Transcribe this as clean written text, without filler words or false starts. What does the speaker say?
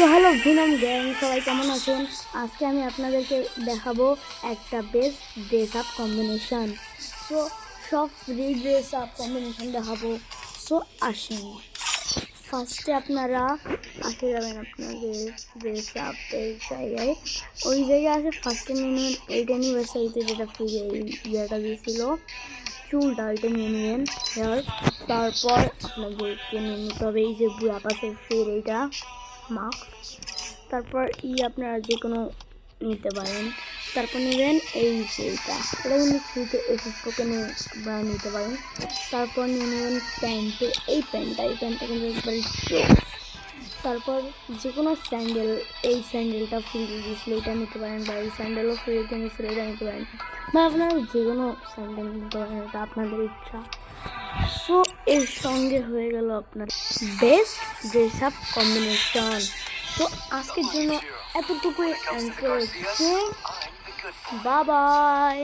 তো hello venom gang, সবাই কেমন আছেন? আজকে আমি আপনাদেরকে দেখাবো একটা best dress up combination. So সব ফ্রি ড্রেস আপ কম্বিনেশন দেখাবো। সো আসেন, ফার্স্টে আপনারা আসে যাবেন আপনাদের ড্রেস আপের জায়গায়। ওই জায়গায় আসে ফার্স্টে নিয়ে নেবেন এইটা ইউনিভার্সাইতে, যেটা ফ্রি ইয়েটা দিয়েছিল, চুলটা এটা নিয়ে নেবেন হেয়ার। তারপর আপনাদেরকে নিয়ে নিতে হবে এই যে বুড়া পাশের ফের এইটা মাস্ক। তারপর আপনারা যে কোনো নিতে পারেন। তারপর নেবেন এই যে এটা কিন্তু ফ্রিতে এসএস টোকেনে আপনারা নিতে পারেন। তারপর নিয়ে নেবেন প্যান্টে এই প্যান্টটা কিন্তু একবারে জোস। তারপর যে কোনো স্যান্ডেল, এই স্যান্ডেলটা ফ্রি দিয়েছিল, এটা নিতে পারেন, বা এই স্যান্ডেলও ফ্রিতে নিয়েছিল, এটা নিতে পারেন, বা আপনারা যে কোনো স্যান্ডেল নিতে পারেন, এটা আপনাদের ইচ্ছা। সো এর সঙ্গে হয়ে গেল আপনার বেস্ট ড্রেস আপ কম্বিনেশন। তো আজকের জন্য এতটুকুই অ্যান্সার হচ্ছে। Bye bye.